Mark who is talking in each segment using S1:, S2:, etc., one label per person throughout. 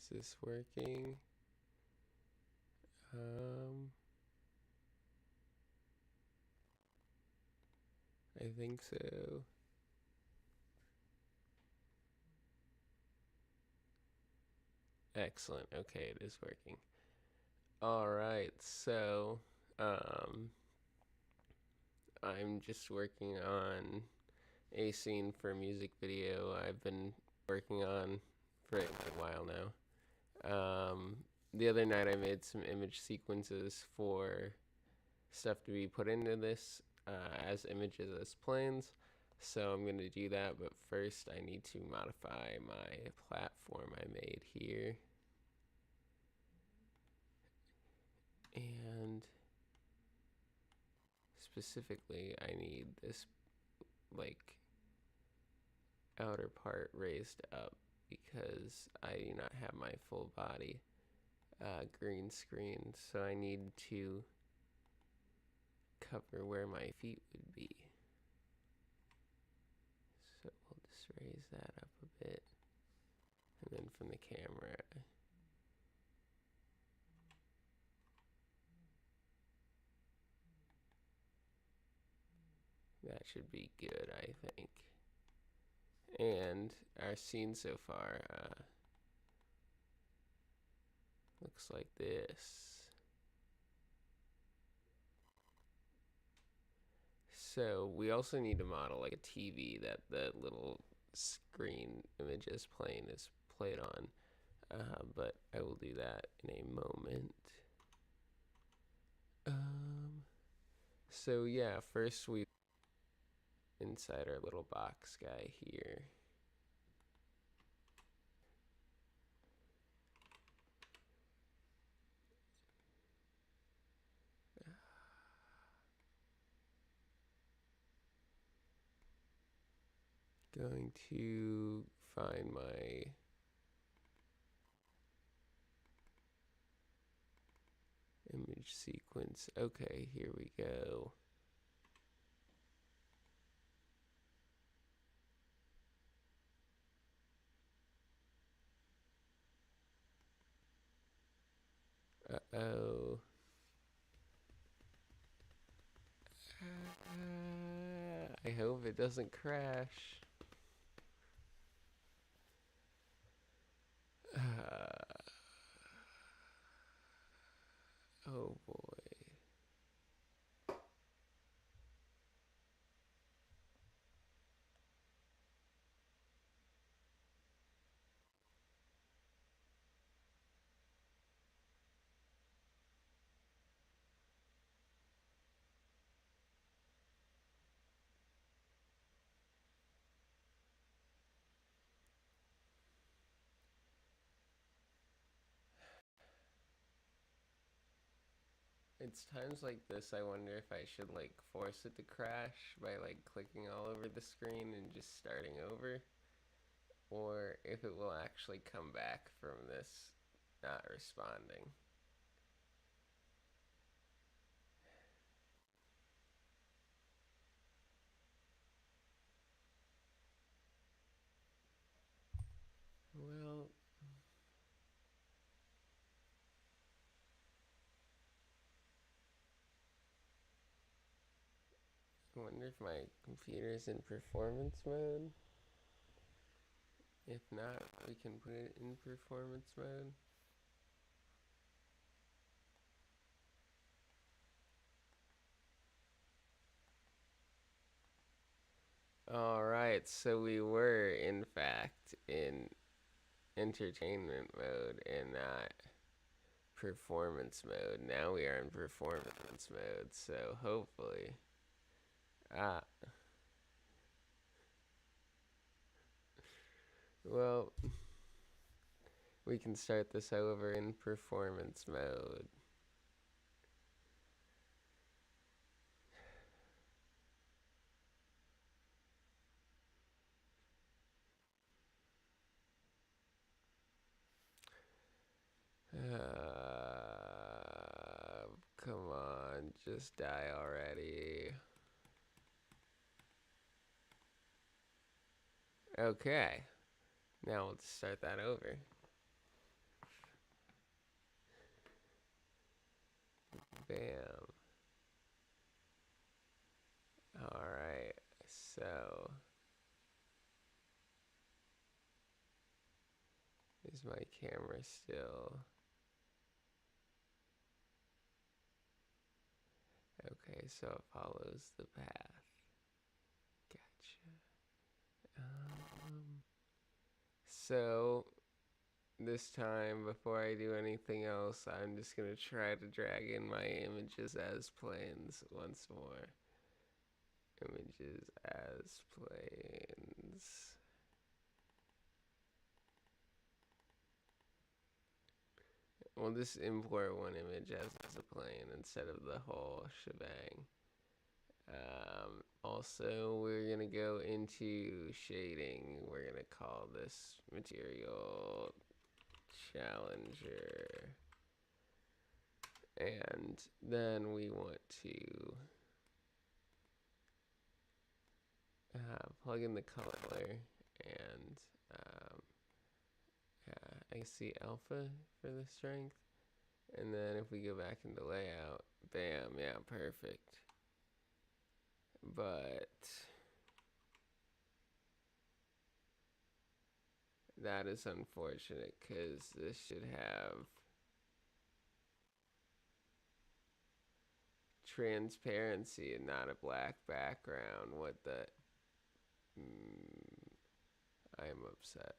S1: Is this working? I think so. Excellent. Okay, it is working. All right, so um, I'm just working on a scene for a music video I've been working on for a while now. The other night I made some image sequences for stuff to be put into this as images as planes. So I'm going to do that, but first I need to modify my platform I made here. And specifically, I need this like outer part raised up because I do not have my full body green screen, so I need to cover where my feet would be. So we'll just raise that up a bit, and then from the camera, that should be good, I think. And our scene so far looks like this. So we also need to model like a TV that the little screen image is played on. But I will do that in a moment. So yeah, first we inside our little box guy here. Going to find my image sequence. Okay, here we go. Uh-oh. I hope it doesn't crash. Oh boy. It's times like this I wonder if I should like force it to crash by like clicking all over the screen and just starting over, or if it will actually come back from this not responding. Well, I wonder if my computer's in performance mode. If not, we can put it in performance mode. Alright, so we were in fact in entertainment mode and not performance mode. Now we are in performance mode, so hopefully. Ah, well, we can start this over in performance mode. Come on, just die already. Okay, now let's start that over. Bam. Alright, so is my camera still? Okay, so it follows the path. Gotcha. So this time, before I do anything else, I'm just gonna try to drag in my images as planes once more. Images as planes. We'll just import one image as a plane instead of the whole shebang. Also, we're gonna go into shading. We're gonna call this material Challenger. And then we want to plug in the color and I see alpha for the strength. And then if we go back into layout, bam, yeah, perfect. But that is unfortunate because this should have transparency and not a black background. What the? I am upset.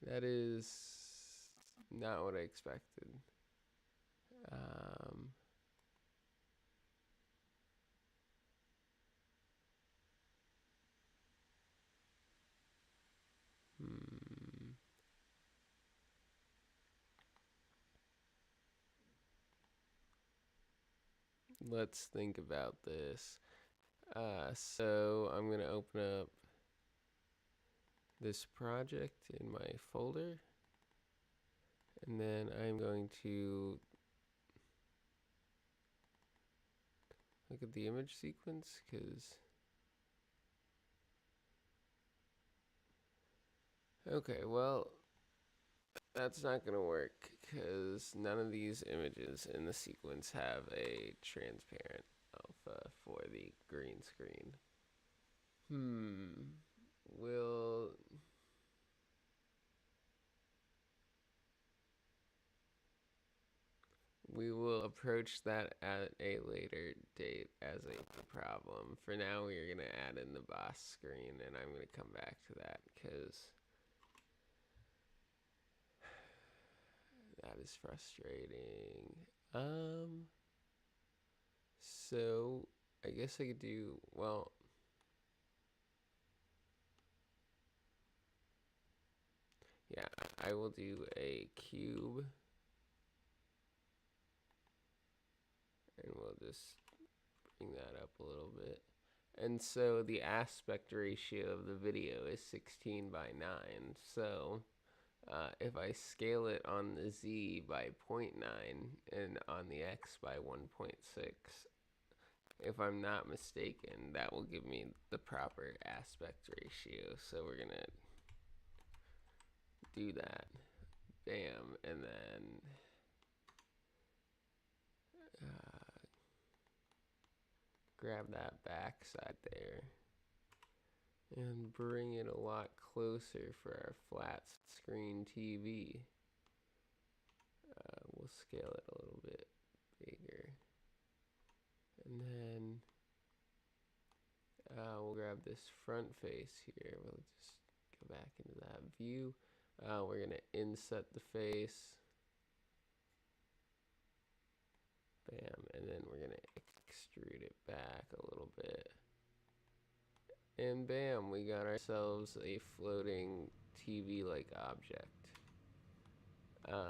S1: That is not what I expected. Let's think about this. So I'm going to open up this project in my folder. And then I'm going to look at the image sequence because... Okay, well, that's not going to work because none of these images in the sequence have a transparent alpha for the green screen. We will approach that at a later date as a problem. For now, we are going to add in the boss screen, and I'm going to come back to that because that is frustrating. So I guess I could do, well, yeah, I will do a cube. And we'll just bring that up a little bit. And so the aspect ratio of the video is 16 by 9. So if I scale it on the Z by 0.9 and on the X by 1.6, if I'm not mistaken, that will give me the proper aspect ratio. So we're going to do that. Bam. And then grab that backside there and bring it a lot closer for our flat screen TV. We'll scale it a little bit bigger. And then we'll grab this front face here. We'll just go back into that view. We're going to inset the face. Bam. And then we're going to extrude it back a little bit. And bam, we got ourselves a floating TV-like object.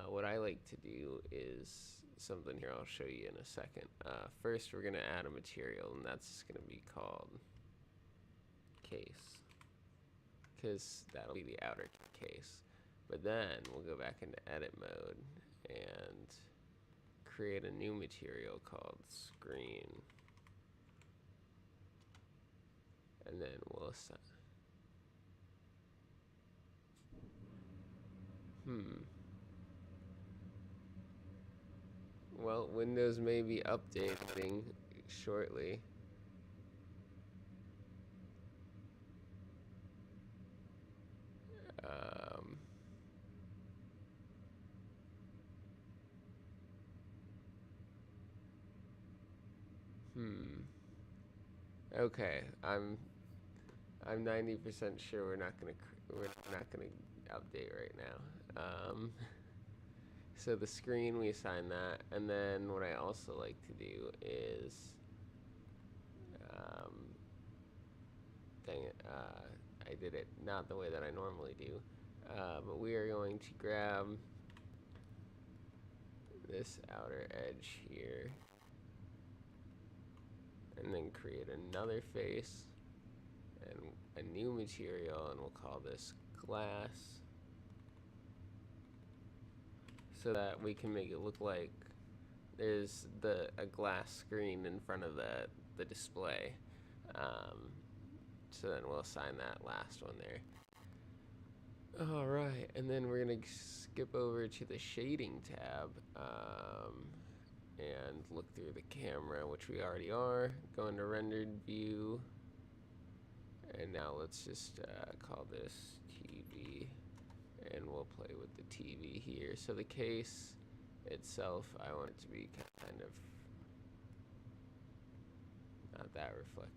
S1: What I like to do is something here I'll show you in a second. First, we're going to add a material, and that's going to be called case, because that'll be the outer case. But then we'll go back into edit mode and create a new material called screen. and then we'll assign. Well, Windows may be updating shortly. Um, Okay, I'm 90% sure we're not gonna update right now. So the screen, we assign that, and then what I also like to do is, dang it, I did it not the way that I normally do, but we are going to grab this outer edge here, and then create another face and a new material, and we'll call this glass, so that we can make it look like there's a glass screen in front of the display. So then we'll assign that last one there. All right, and then we're gonna skip over to the shading tab, and look through the camera, which we already are. Go into rendered view, and now let's just call this TV, and we'll play with the TV here. So the case itself, I want it to be kind of not that reflective.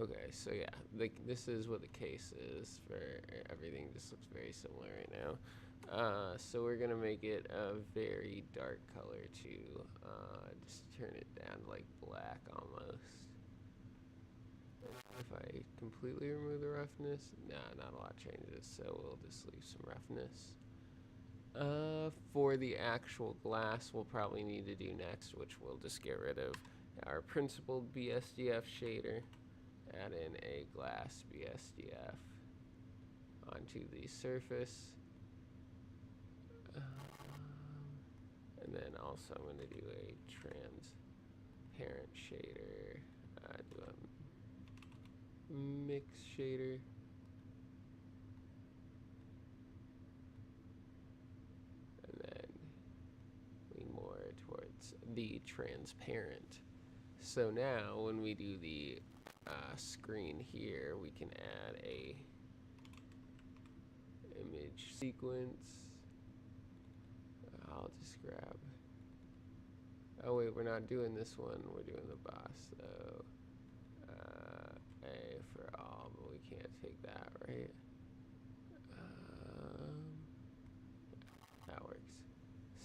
S1: Okay, so yeah, this is what the case is for everything. Just looks very similar right now. So we're gonna make it a very dark color too. Just turn it down to like black almost. If I completely remove the roughness, nah, not a lot changes, so we'll just leave some roughness. For the actual glass, we'll probably need to do next, which we'll just get rid of our principled BSDF shader. Add in a glass BSDF onto the surface. And then also I'm going to do a transparent shader. Do a mix shader. And then lean more towards the transparent. So now when we do the screen here, we can add a image sequence. I'll just grab, oh wait, we're not doing this one, we're doing the boss, so A for all, but we can't take that, right? That works.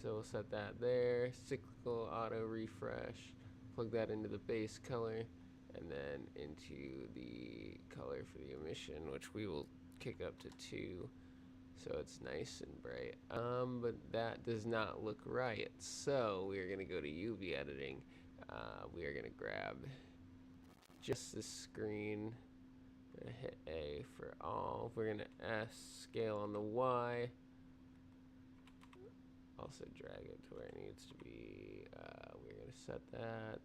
S1: So we'll set that there, cyclical auto refresh, plug that into the base color, and then into the color for the emission, which we will kick up to 2, so it's nice and bright. But that does not look right, so we are going to go to UV editing. We are going to grab just the screen, hit A for all. We're going to S scale on the Y, also drag it to where it needs to be. We're going to set that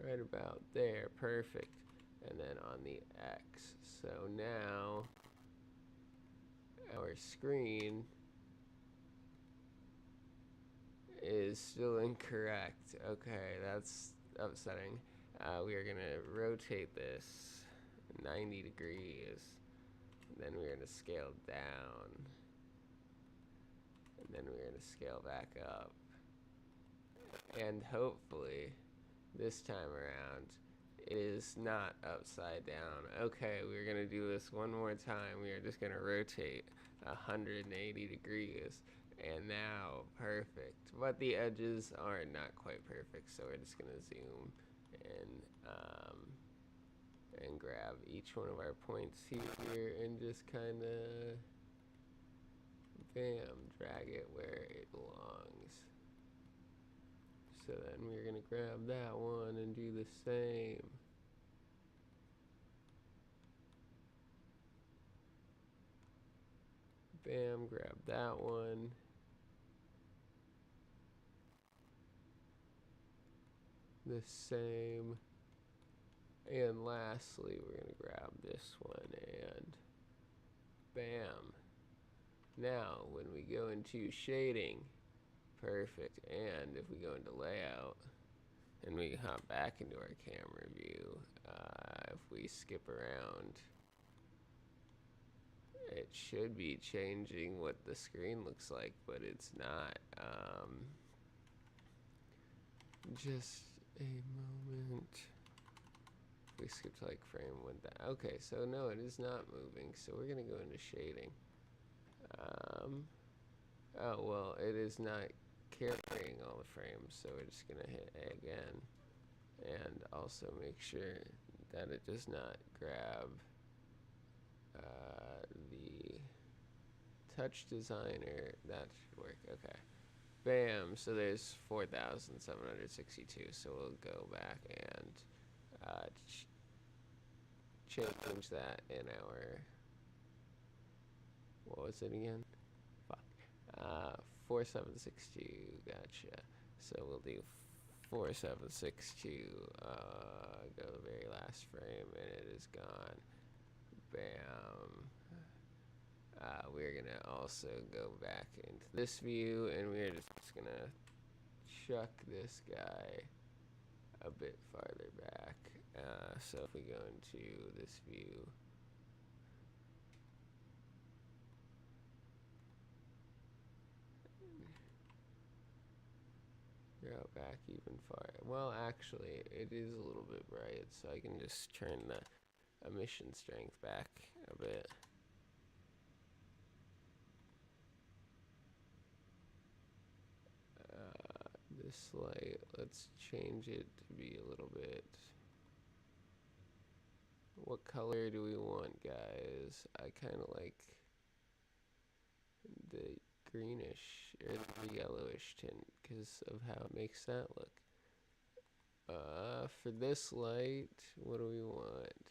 S1: right about there, perfect. And then on the X, so now our screen is still incorrect. Okay, that's upsetting. We are gonna rotate this 90 degrees, and then we're gonna scale down, and then we're gonna scale back up, and hopefully this time around it is not upside down. Okay, we're gonna do this one more time. We are just gonna rotate 180 degrees, and now perfect. But the edges are not quite perfect, so we're just gonna zoom in. and grab each one of our points here and just kind of, bam, drag it where it belongs. So then we're going to grab that one and do the same. Bam, grab that one. The same. And lastly, we're going to grab this one and bam. Now, when we go into shading, perfect. And if we go into layout and we hop back into our camera view, if we skip around, it should be changing what the screen looks like, but it's not. Just a moment. We skip to like frame 1000. Okay, so no, it is not moving. So we're gonna go into shading. Oh well, it is not carrying all the frames, so we're just gonna hit A again, and also make sure that it does not grab the touch designer. That should work. Okay. Bam. So there's 4,762. So we'll go back and change that in our, what was it again? Fuck. 4762. Gotcha. So we'll do 4762. Go to the very last frame, and it is gone. Bam. We're gonna also go back into this view, and we're just gonna chuck this guy a bit farther back. So if we go into this view, go back even farther. Well, actually, it is a little bit bright, so I can just turn the emission strength back a bit. This light, let's change it to be a little bit. What color do we want, guys? I kind of like the greenish or the yellowish tint because of how it makes that look. For this light, what do we want?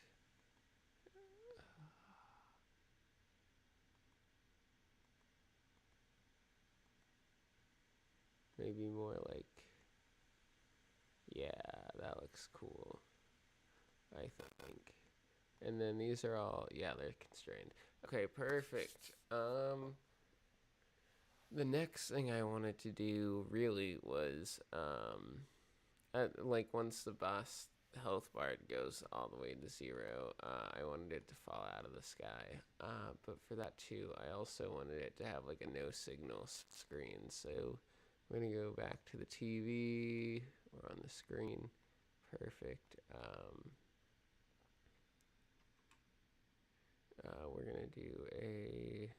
S1: Maybe more like, yeah, that looks cool, I think. And then these are all, yeah, they're constrained. Okay, perfect. The next thing I wanted to do really was, like once the boss health bar goes all the way to 0, I wanted it to fall out of the sky. But for that too, I also wanted it to have like a no signal screen. So I'm gonna go back to the TV or on the screen. Perfect. We're gonna do a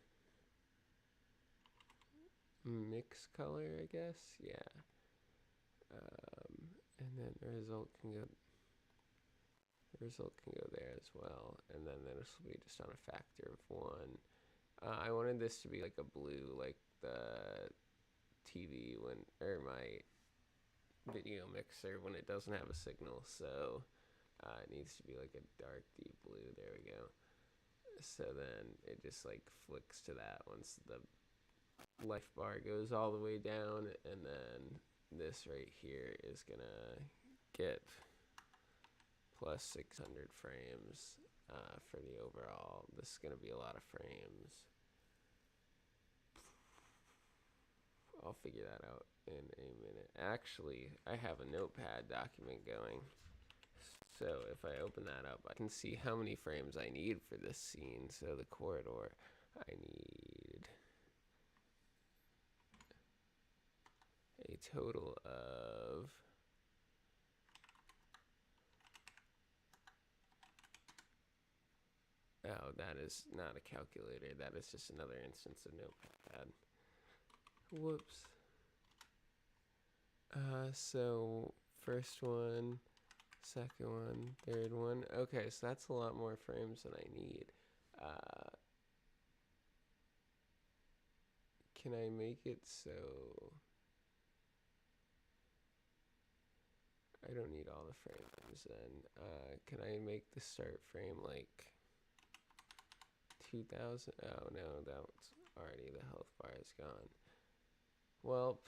S1: mix color, I guess. Yeah. And then the result can go there as well, and then this will be just on a factor of 1. I wanted this to be like a blue, like the TV when, or my video mixer when it doesn't have a signal, so it needs to be like a dark deep blue. There we go. So then it just like flicks to that once the life bar goes all the way down, and then this right here is gonna get plus 600 frames for the overall. This is gonna be a lot of frames. I'll figure that out in a minute. Actually, I have a notepad document going. So if I open that up, I can see how many frames I need for this scene. So the corridor, I need a total of oh, that is not a calculator. That is just another instance of Notepad. Whoops. So first one second one, third one. Okay, so that's a lot more frames than I need. Can I make it so I don't need all the frames then? Can I make the start frame like 2000? Oh no, that's already, the health bar is gone. Well,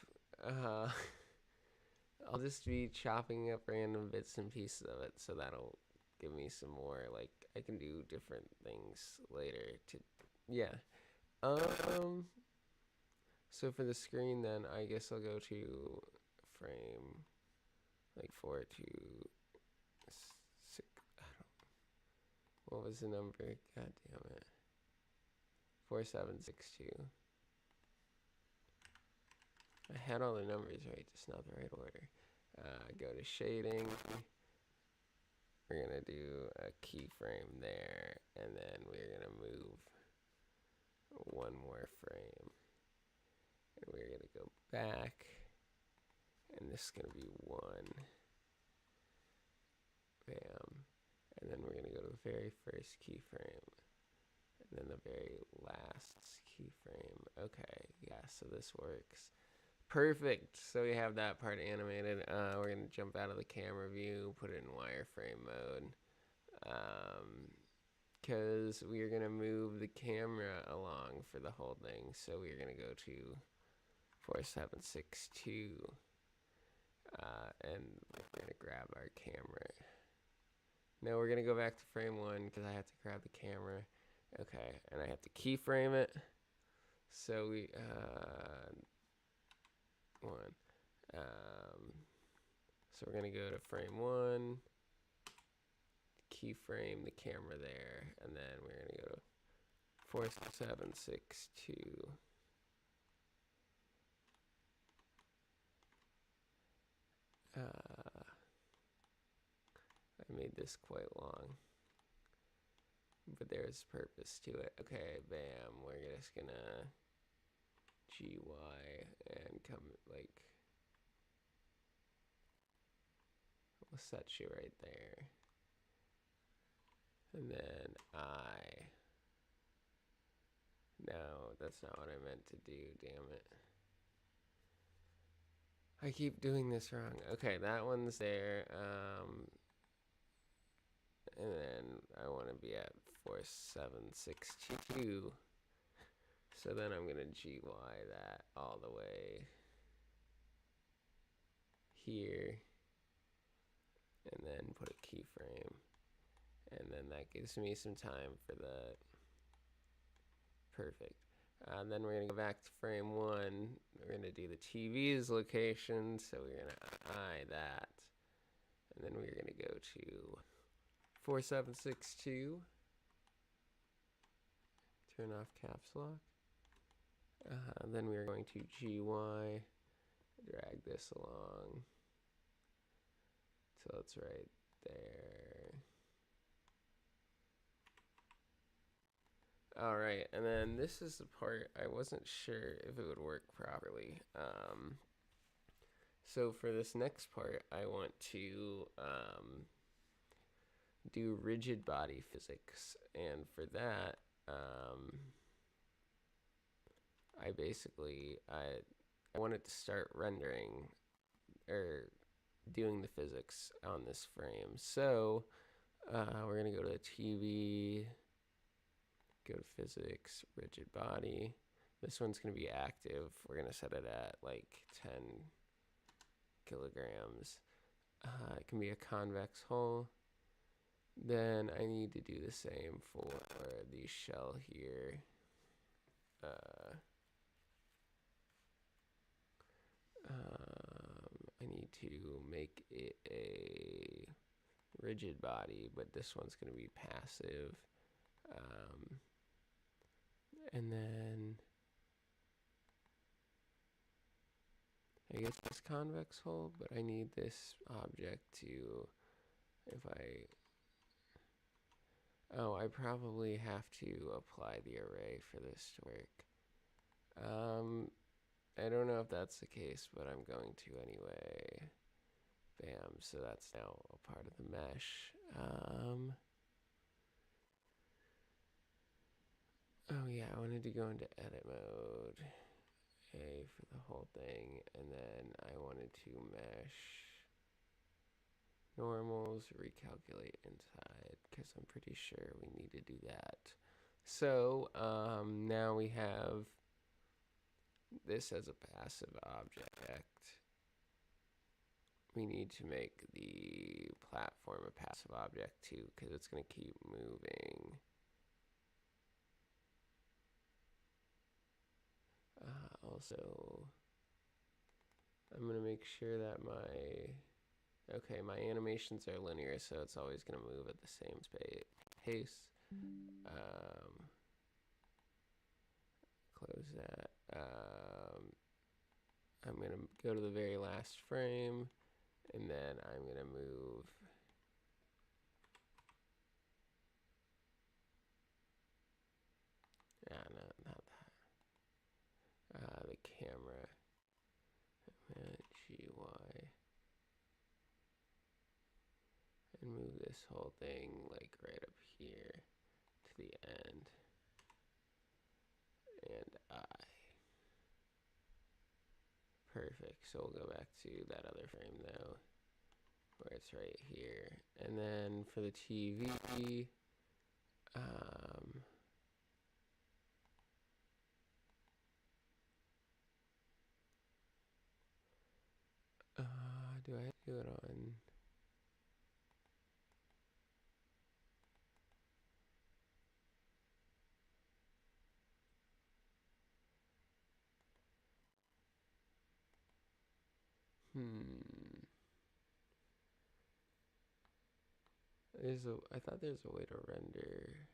S1: I'll just be chopping up random bits and pieces of it, so that'll give me some more, like, I can do different things later to, yeah. So for the screen then, I guess I'll go to frame, like 4 to 6, what was the number? God damn it. 4762. I had all the numbers right, just not the right order. Go to shading. We're gonna do a keyframe there, and then we're gonna move one more frame. And we're gonna go back, and this is gonna be 1. Bam. And then we're gonna go to the very first keyframe, and then the very last keyframe. Okay, yeah, so this works. Perfect. So we have that part animated. We're gonna jump out of the camera view, put it in wireframe mode, because we are gonna move the camera along for the whole thing. So we're gonna go to 4762, and we're gonna grab our camera. No, we're gonna go back to frame 1 because I have to grab the camera. Okay, and I have to keyframe it. So we 1. So we're gonna go to frame 1, keyframe the camera there, and then we're gonna go to 4762. I made this quite long, but there's purpose to it. Okay, bam, we're just gonna GY and come, like, we'll set you right there. And then no, that's not what I meant to do, damn it. I keep doing this wrong. Okay, that one's there. And then I want to be at 4762. So then I'm gonna GY that all the way here, and then put a keyframe, and then that gives me some time for the perfect. Then we're gonna go back to frame 1. We're gonna do the TV's location, so we're gonna eye that, and then we're gonna go to 4762. Turn off caps lock. Then we're going to GY, drag this along so it's right there. All right, and then this is the part I wasn't sure if it would work properly. So for this next part, I want to do rigid body physics, and for that, I wanted to start rendering or doing the physics on this frame. So we're gonna go to TV, go to physics, rigid body. This one's gonna be active. We're gonna set it at like 10 kilograms. It can be a convex hull. Then I need to do the same for the shell here. I need to make it a rigid body, but this one's going to be passive. And then I guess this convex hull, but I need this object to, I probably have to apply the array for this to work. I don't know if that's the case, but I'm going to anyway. Bam, so that's now a part of the mesh. Oh yeah, I wanted to go into edit mode, A for the whole thing, and then I wanted to mesh normals, recalculate inside, because I'm pretty sure we need to do that. So now we have this as a passive object. We need to make the platform a passive object too, because it's going to keep moving. Also, I'm going to make sure that my animations are linear, so it's always going to move at the same pace. Close that. I'm going to go to the very last frame, and then I'm going to move no, not that. The camera. GY. And move this whole thing like right up here to the end. And I. Perfect. So we'll go back to that other frame though, where it's right here. And then for the TV, do I do it on? I thought there's a way to render.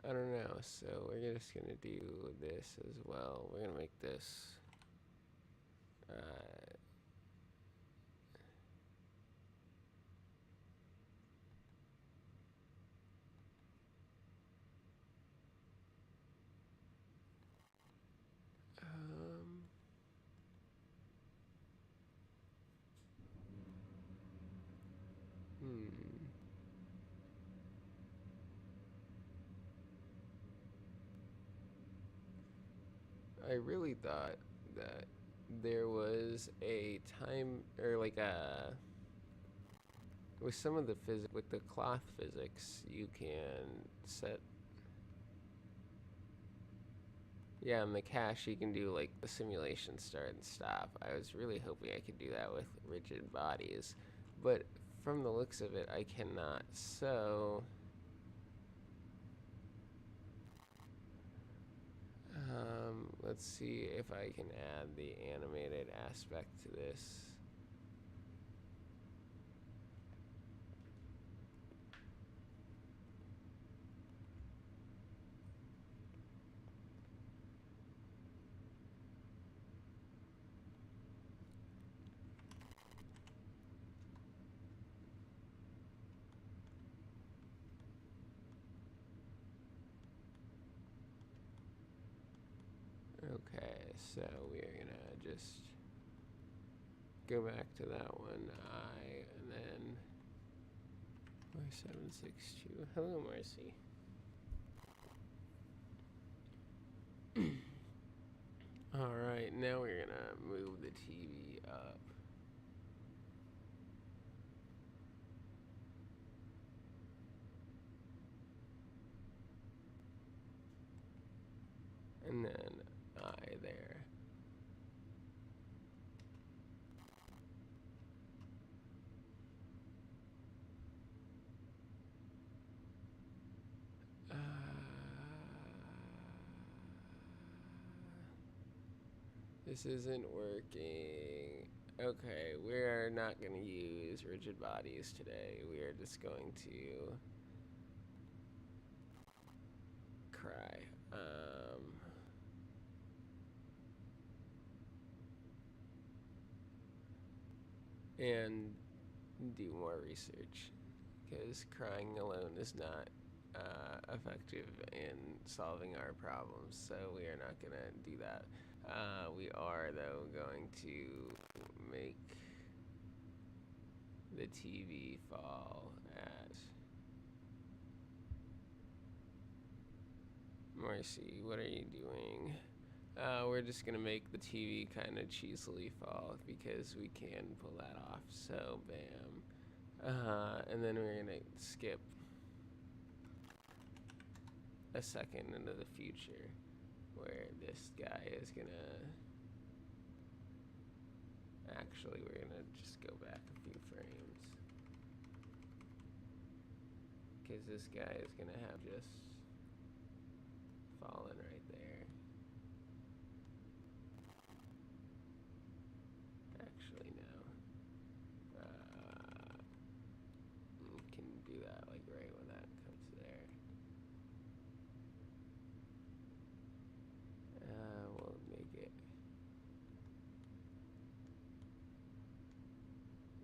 S1: I don't know, so we're just gonna do this as well. We're gonna make this I really thought that there was a time, or like with some of the with the cloth physics, you can set, yeah, on the cache you can do like the simulation start and stop. I was really hoping I could do that with rigid bodies, but from the looks of it, I cannot. So let's see if I can add the animated aspect to this. Okay, so we're gonna just go back to that one, and then Y762. Hello, Marcy. All right, now we're gonna move the TV up. And then I there. This isn't working. Okay, we're not going to use rigid bodies today. We are just going to cry. and do more research, because crying alone is not effective in solving our problems, so we are not going to do that. We are, though, going to make the TV fall at... Marcy, what are you doing? We're just gonna make the TV kind of cheesily fall because we can pull that off. So, bam. And then we're gonna skip a second into the future where this guy is gonna... Actually, we're gonna just go back a few frames, because this guy is gonna have just fallen right there. Actually, no. Can do that like right when that comes there. We'll make it.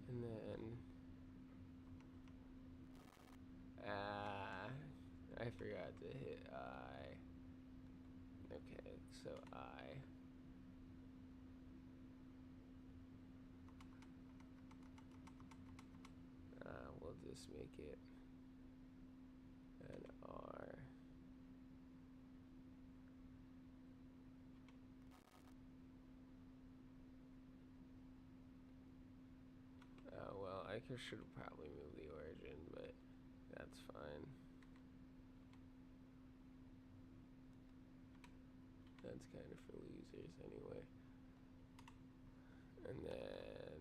S1: And then... I forgot to hit I. Okay, so I. We'll just make it an R. Well, I should probably move the origin, but that's fine. That's kind of for losers anyway. And then...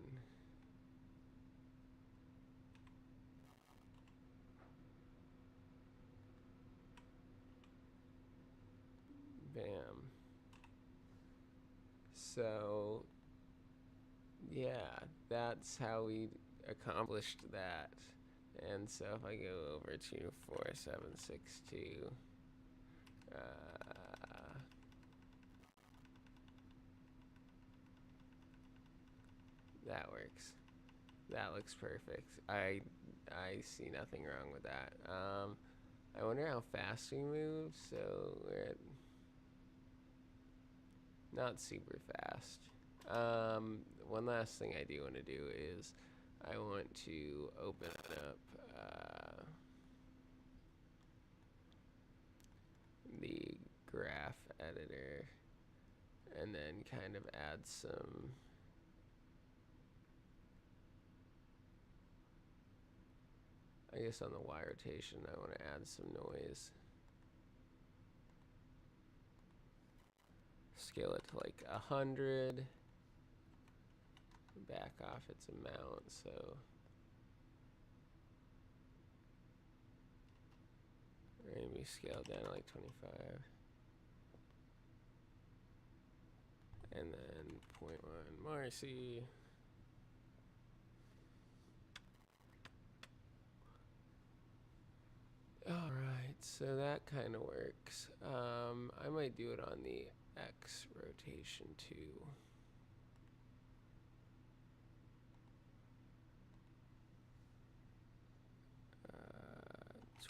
S1: Bam. So, yeah, that's how we accomplished that. And so if I go over to 4762, that works. That looks perfect. I see nothing wrong with that. I wonder how fast we move. So we're at not super fast. One last thing I do want to do is I want to open up the graph editor and then kind of add some I guess on the Y rotation I want to add some noise. Scale it to like 100. Back off its amount, so maybe scale down to like 25. And then 0.1 Marcy. Alright, so that kind of works. I might do it on the X rotation too.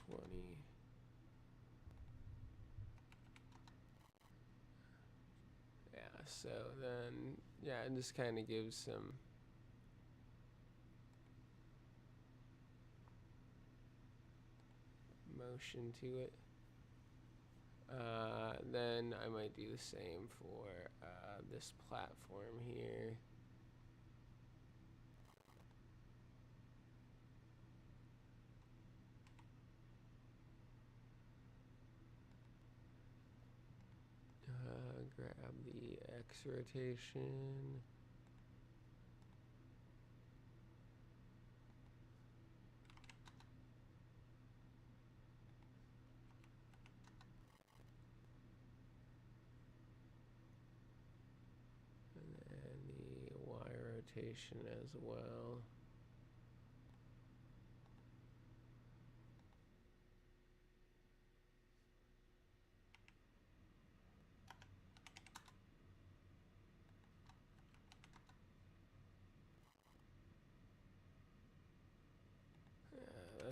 S1: 20. Yeah, so then, yeah, it just kind of gives some motion to it. Then I might do the same for this platform here. Grab the X rotation. And the Y rotation as well.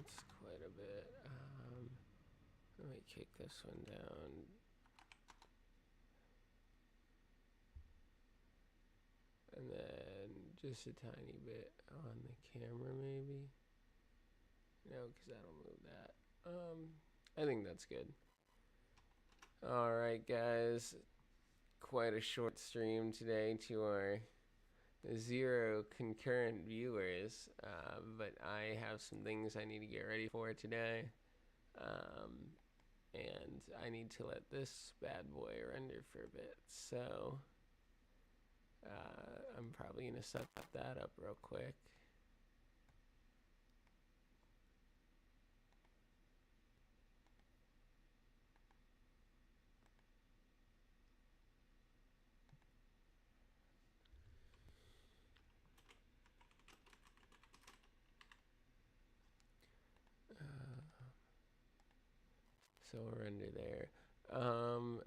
S1: that's quite a bit. Let me kick this one down. And then just a tiny bit on the camera, maybe. No, because that'll move that. I think that's good. Alright, guys. Quite a short stream today to our 0 concurrent viewers. But I have some things I need to get ready for today. And I need to let this bad boy render for a bit. So I'm probably going to set that up real quick. So we'll render there.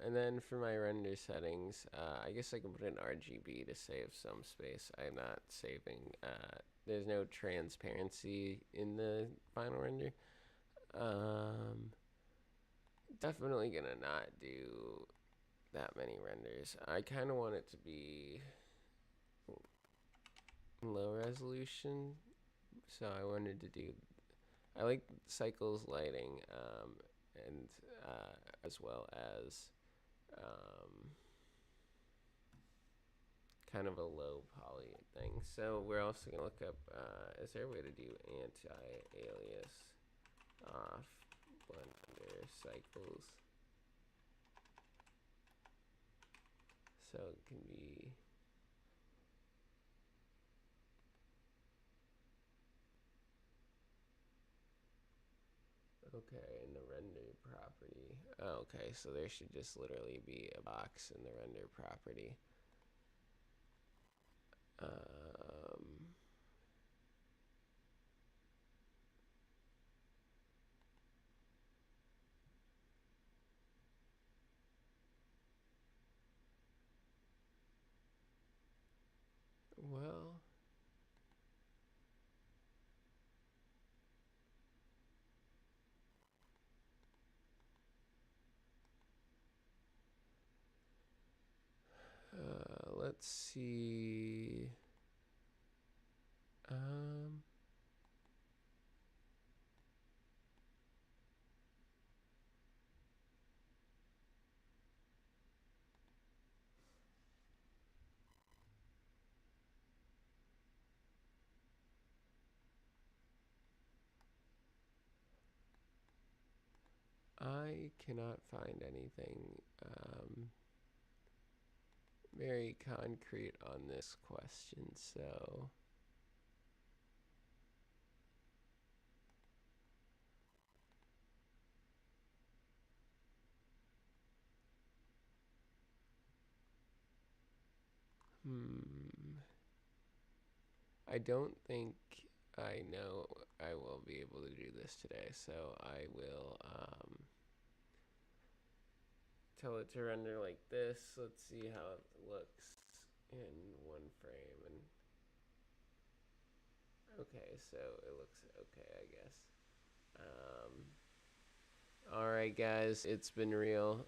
S1: And then for my render settings, I guess I can put an RGB to save some space. I'm not saving, there's no transparency in the final render. Definitely gonna not do that many renders. I kind of want it to be low resolution, so I wanted to do, I like cycles lighting, and as well as kind of a low poly thing. So we're also gonna look up, is there a way to do anti-alias off Blender cycles so it can be okay in the render property. Oh, okay, so there should just literally be a box in the render property. Well, let's see. I cannot find anything very concrete on this question, so I don't think I know I will be able to do this today, so I will tell it to render like this. Let's see how it looks in one frame. And okay, so it looks okay, I guess. Alright guys, it's been real.